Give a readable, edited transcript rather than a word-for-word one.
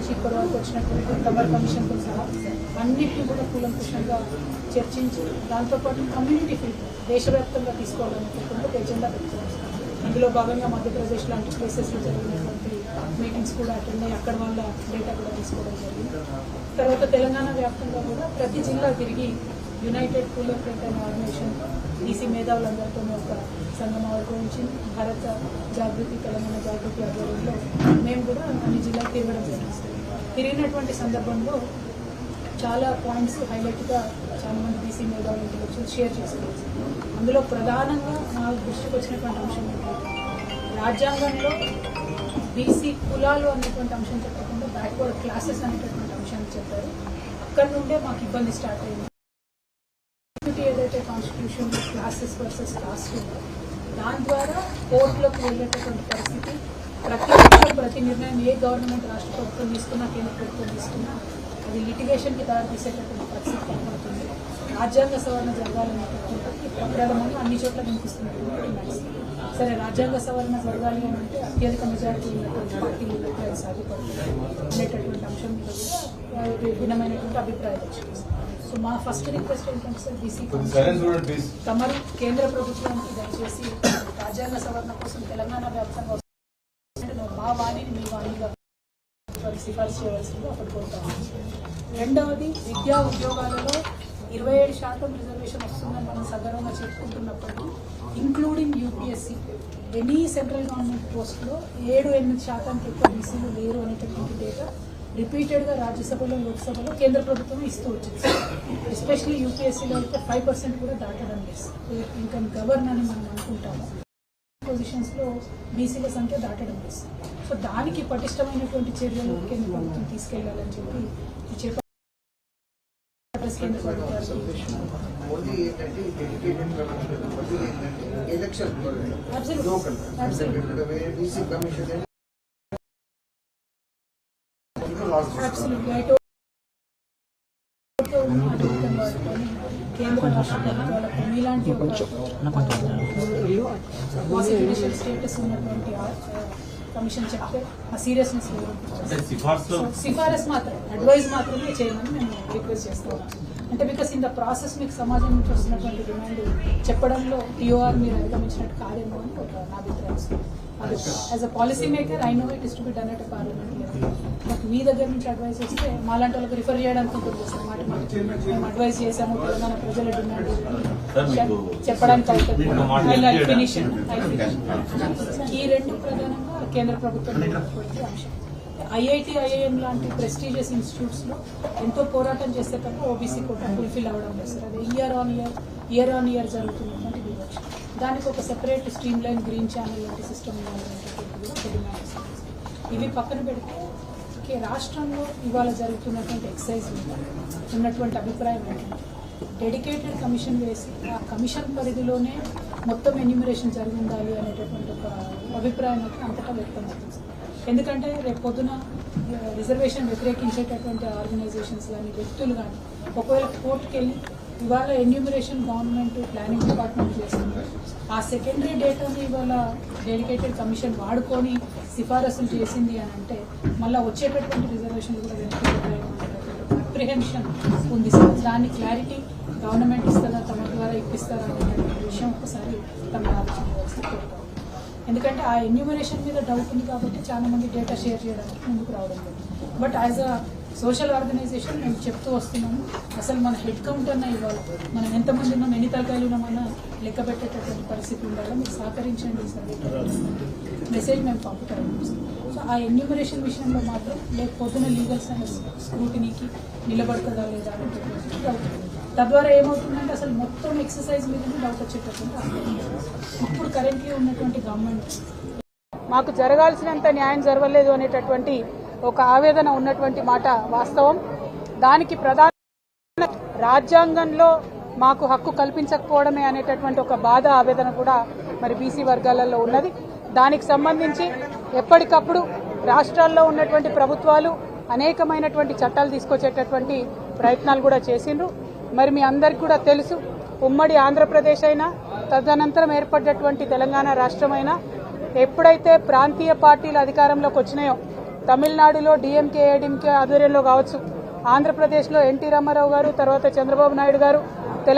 నుంచి ఇప్పటి వరకు వచ్చినటువంటి కమర్ కమిషన్తో సహా అన్నింటినీ కూడా కూలంకుషంగా చర్చించి దాంతోపాటు కమ్యూనిటీ ఫీల్డ్ దేశవ్యాప్తంగా తీసుకోవాలనేటువంటి ఒక ఎజెండా పెట్టుకోవాలి. అందులో భాగంగా మధ్యప్రదేశ్ లాంటి ప్లేసెస్లో జరిగినటువంటి మీటింగ్స్ కూడా అటెండ్ అయ్యి అక్కడ వాళ్ళ డేటా కూడా తీసుకోవడం జరిగింది. తర్వాత తెలంగాణ వ్యాప్తంగా కూడా ప్రతి జిల్లా తిరిగి యునైటెడ్ కూలర్ ఫ్రంట్ అనే ఆర్గనైజేషన్ ఈసీ మేధావులందరితో ఒక సంఘం ఆవిర్భవించింది. భారత జాగృతి తెలంగాణ జాగృతి ఆధ్వర్యంలో మేము కూడా అన్ని జిల్లాలు తిరగడం జరిగింది. తిరిగినటువంటి సందర్భంలో చాలా పాయింట్స్ హైలైట్గా చాలామంది బీసీ మేధావులు ఇంటలెక్చువల్స్ షేర్ చేసుకోవచ్చు. అందులో ప్రధానంగా మా దృష్టికి వచ్చినటువంటి అంశం ఏంటంటే రాజ్యాంగంలో బీసీ కులాలు అనేటువంటి అంశం చెప్పకుండా బ్యాక్వర్డ్ క్లాసెస్ అనేటటువంటి అంశాన్ని చెప్పారు. అక్కడి నుండే మాకు ఇబ్బంది స్టార్ట్ అయింది. ఏదైతే కాన్స్టిట్యూషన్ క్లాసెస్ వర్సెస్ కాస్ట్ ఉందో దాని ద్వారా కోర్టులకు వెళ్ళేటటువంటి పరిస్థితి ప్రతి నిర్ణయం ఏ గవర్నమెంట్ రాష్ట్ర ప్రభుత్వం తీసుకున్నా కేంద్ర ప్రభుత్వం తీసుకున్నా అది లిటిగేషన్కి దారితీసేటటువంటి పరిస్థితి కనబడుతుంది. రాజ్యాంగ సవరణ జరగాలనేటటువంటి ప్రప్రథమంగా అన్ని చోట్ల వినిపిస్తున్నటువంటి డిమాండ్స్. సరే, రాజ్యాంగ సవరణ జరగాలి అని అంటే అత్యధిక మెజారిటీ ఉన్నటువంటి పార్టీలు అది సాధ్యపడుతుంది అనేటటువంటి అంశం మీద కూడా భిన్నమైనటువంటి అభిప్రాయాలు వచ్చింది. సో మా ఫస్ట్ రిక్వెస్ట్ ఏంటంటే సార్, బీసీ తమరు కేంద్ర ప్రభుత్వానికి దయచేసి రాజ్యాంగ సవరణ కోసం తెలంగాణ వ్యాప్తంగా మా వాణిని మీ వాణిగా సిఫార్సు చేయవలసిందిగా ఒకటి కోరుతాము. రెండవది, విద్యా ఉద్యోగాలలో 27% రిజర్వేషన్ వస్తుందని మనం సగర్వంగా చెప్పుకుంటున్నప్పటికీ including UPSC any central government పోస్టులో 7-8% ఎక్కువ బీసీలు లేరు అనేటటువంటి డేటా రిపీటెడ్గా రాజ్యసభలో లోక్సభలో కేంద్ర ప్రభుత్వం ఇస్తూ వచ్చింది. ఎస్పెషల్లీ యూపీఎస్సీలో అయితే 5% కూడా దాటడం లేదు. ఇంకా గవర్న్ అని మనం అనుకుంటాము. పొజిషన్స్లో బీసీల సంఖ్య దాటడం లేదు. సో దానికి పటిష్టమైనటువంటి చర్యలు కేంద్ర ప్రభుత్వం తీసుకెళ్లాలని చెప్పి కేంద్ర రాష్ట్ర ప్రభుత్వాలకు మీలాంటి స్టేటస్ ఉన్నటువంటి కమిషన్ చెప్తే ఆ సీరియస్నెస్ సిఫారసు మాత్రమే, అడ్వైజ్ మాత్రమే చేయమని మేము రిక్వెస్ట్ చేస్తాం. అంటే బికాస్ ఇన్ ద ప్రాసెస్ మీకు సమాజం నుంచి వస్తున్నటువంటి డిమాండ్ చెప్పడంలో టీఓఆర్ మీరు అధిగమించినట్టు కాదేమో అని ఒక నా అభిప్రాయం. As a policy maker I know it is to be done at parliament level. But మీ దగ్గర నుంచి అడ్వైస్ వస్తే మాలాంటి వాళ్ళకి రిఫర్ చేయడానికి ఉంటుంది సార్. మేము అడ్వైస్ చేసాము తెలంగాణ ప్రజల డిమాండ్ చెప్పడానికి అవుతుంది. ఈ రెండు ప్రధానంగా కేంద్ర ప్రభుత్వం అంశం. ఐఐటి, ఐఐఎం లాంటి ప్రెస్టీజియస్ ఇన్స్టిట్యూట్స్లో ఎంతో పోరాటం చేస్తే తప్ప ఓబీసీ కోటా ఫుల్ఫిల్ అవ్వడం లేదు సార్. అది ఇయర్ ఆన్ ఇయర్ జరుగుతున్నటువంటి వివక్ష. దానికి ఒక separate stream line green channel లాంటి సిస్టమ్ డిమాండ్. ఇవి పక్కన పెడితే రాష్ట్రంలో ఇవాళ జరుగుతున్నటువంటి ఎక్సైజ్ ఉన్నటువంటి అభిప్రాయం ఏంటంటే డెడికేటెడ్ కమిషన్ వేసి ఆ కమిషన్ పరిధిలోనే మొత్తం ఎన్యూమరేషన్ జరిగి ఉండాలి అనేటటువంటి ఒక అభిప్రాయం అయితే అంతటా వ్యక్తమవుతుంది. ఎందుకంటే రేపు పొద్దున రిజర్వేషన్ వ్యతిరేకించేటటువంటి ఆర్గనైజేషన్స్ కానీ వ్యక్తులు కానీ ఒకవేళ కోర్టుకు వెళ్ళి ఇవాళ ఎన్యూమరేషన్ గవర్నమెంట్ ప్లానింగ్ డిపార్ట్మెంట్ చేస్తుంది, ఆ సెకండరీ డేటాని ఇవాళ డెడికేటెడ్ కమిషన్ వాడుకొని సిఫారసులు చేసింది అని అంటే మళ్ళీ వచ్చేటటువంటి రిజర్వేషన్లు కూడా అప్రిహెన్షన్ ఉంది సార్. దాన్ని క్లారిటీ గవర్నమెంట్ ఇస్తుందా, తమ ద్వారా ఇప్పిస్తారా అనేటువంటి విషయం ఒకసారి తమ ఆలోచించవలసి కోరుతాం. ఎందుకంటే ఆ ఎన్యూమరేషన్ మీద డౌట్ ఉంది కాబట్టి చాలా మంది డేటా షేర్ చేయడానికి ముందుకు రావడం లేదు. But as a social organisation మేము చెప్తూ వస్తున్నాము, అసలు మన హెడ్ కౌంట్ అన్న ఇవ్వాలి, మనం ఎంతమంది ఉన్నాం, ఎన్ని తలకాయలు ఉన్నామన్నా లెక్క పెట్టేటటువంటి పరిస్థితి ఉండాలి. మీరు సహకరించండి సార్, మెసేజ్ మేము పంపుతాము. సో ఆ ఎన్యూమరేషన్ విషయంలో మాత్రం లేకపోతున్న లీగల్ స్క్రూటినీకి నిలబడుతుందా లేదా అనేటటువంటి డౌట్. తద్వారా ఏమవుతుందంటే అసలు మొత్తం ఎక్సర్సైజ్ మీదనే డౌట్ వచ్చేటటువంటి ఇప్పుడు కరెంట్లీ ఉన్నటువంటి గవర్నమెంట్ మాకు జరగాల్సినంత న్యాయం జరగలేదు అనేటటువంటి ఒక ఆవేదన ఉన్నటువంటి మాట వాస్తవం. దానికి ప్రధాన రాజ్యాంగంలో మాకు హక్కు కల్పించకపోవడమే అనేటటువంటి ఒక బాధ, ఆవేదన కూడా మరి బీసీ వర్గాలలో ఉన్నది. దానికి సంబంధించి ఎప్పటికప్పుడు రాష్ట్రాల్లో ఉన్నటువంటి ప్రభుత్వాలు అనేకమైనటువంటి చట్టాలు తీసుకొచ్చేటటువంటి ప్రయత్నాలు కూడా చేసిండ్రు. మరి మీ అందరికి కూడా తెలుసు, ఉమ్మడి ఆంధ్రప్రదేశ్ అయినా తదనంతరం ఏర్పడ్డటువంటి తెలంగాణ రాష్ట్రమైనా ఎప్పుడైతే ప్రాంతీయ పార్టీలు అధికారంలోకి వచ్చినాయో తమిళనాడులో డిఎంకే ఏడీఎంకే ఆధ్వర్యంలో కావచ్చు, ఆంధ్రప్రదేశ్లో ఎన్టీ రామారావు గారు, తర్వాత చంద్రబాబు నాయుడు గారు